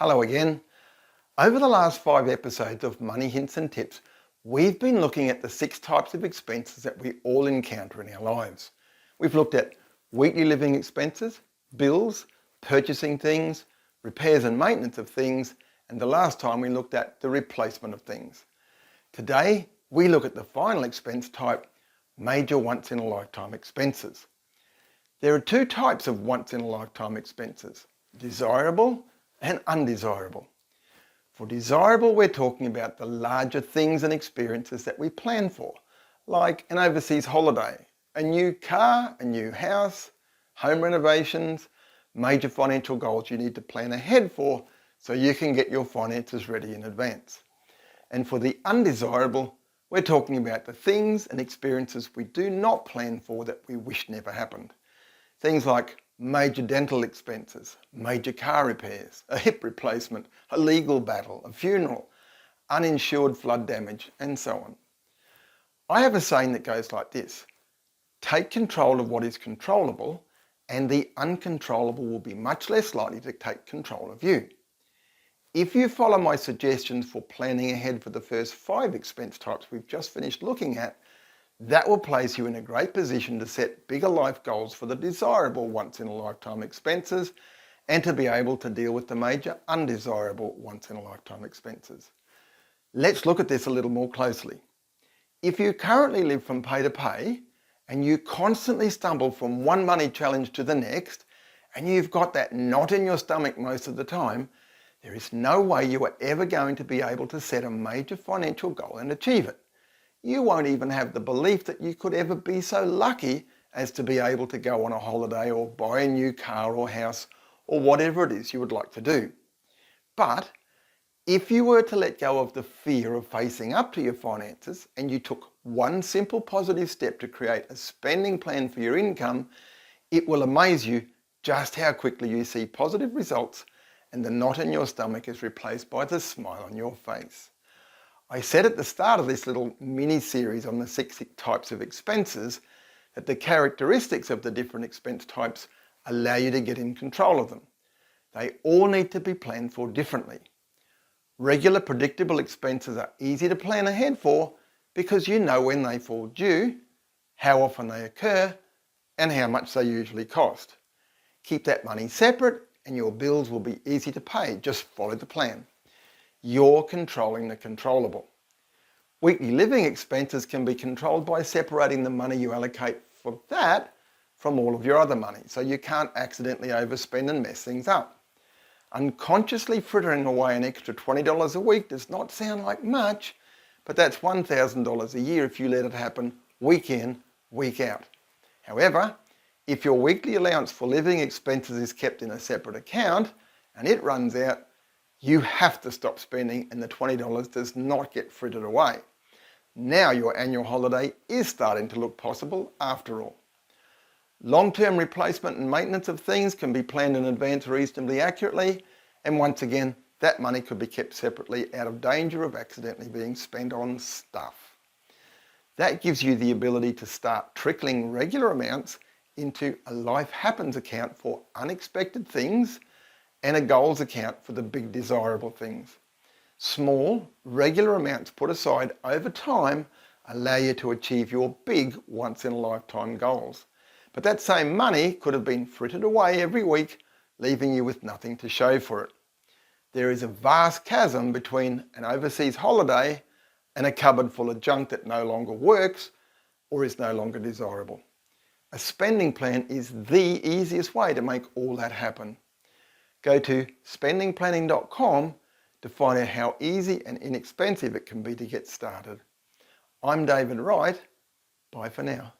Hello again. Over the last 5 episodes of Money Hints and Tips, we've been looking at the 6 types of expenses that we all encounter in our lives. We've looked at weekly living expenses, bills, purchasing things, repairs and maintenance of things, and the last time we looked at the replacement of things. Today, we look at the final expense type, major once-in-a-lifetime expenses. There are 2 types of once-in-a-lifetime expenses, desirable and undesirable. For desirable, we're talking about the larger things and experiences that we plan for, like an overseas holiday, a new car, a new house, home renovations, major financial goals you need to plan ahead for so you can get your finances ready in advance. And for the undesirable, we're talking about the things and experiences we do not plan for that we wish never happened. Things like major dental expenses, major car repairs, a hip replacement, a legal battle, a funeral, uninsured flood damage, and so on. I have a saying that goes like this: take control of what is controllable, and the uncontrollable will be much less likely to take control of you. If you follow my suggestions for planning ahead for the first 5 expense types we've just finished looking at, that will place you in a great position to set bigger life goals for the desirable once-in-a-lifetime expenses and to be able to deal with the major undesirable once-in-a-lifetime expenses. Let's look at this a little more closely. If you currently live from pay to pay and you constantly stumble from one money challenge to the next and you've got that knot in your stomach most of the time, there is no way you are ever going to be able to set a major financial goal and achieve it. You won't even have the belief that you could ever be so lucky as to be able to go on a holiday or buy a new car or house or whatever it is you would like to do. But if you were to let go of the fear of facing up to your finances and you took one simple positive step to create a spending plan for your income, it will amaze you just how quickly you see positive results and the knot in your stomach is replaced by the smile on your face. I said at the start of this little mini-series on the 6 types of expenses that the characteristics of the different expense types allow you to get in control of them. They all need to be planned for differently. Regular predictable expenses are easy to plan ahead for because you know when they fall due, how often they occur, and how much they usually cost. Keep that money separate and your bills will be easy to pay. Just follow the plan. You're controlling the controllable. Weekly living expenses can be controlled by separating the money you allocate for that from all of your other money, so you can't accidentally overspend and mess things up. Unconsciously frittering away an extra $20 a week does not sound like much, but that's $1,000 a year if you let it happen week in, week out. However, if your weekly allowance for living expenses is kept in a separate account and it runs out, you have to stop spending and the $20 does not get frittered away. Now your annual holiday is starting to look possible after all. Long-term replacement and maintenance of things can be planned in advance reasonably accurately, and once again, that money could be kept separately out of danger of accidentally being spent on stuff. That gives you the ability to start trickling regular amounts into a life happens account for unexpected things and a goals account for the big desirable things. Small, regular amounts put aside over time allow you to achieve your big once-in-a-lifetime goals. But that same money could have been frittered away every week, leaving you with nothing to show for it. There is a vast chasm between an overseas holiday and a cupboard full of junk that no longer works or is no longer desirable. A spending plan is the easiest way to make all that happen. Go to spendingplanning.com to find out how easy and inexpensive it can be to get started. I'm David Wright. Bye for now.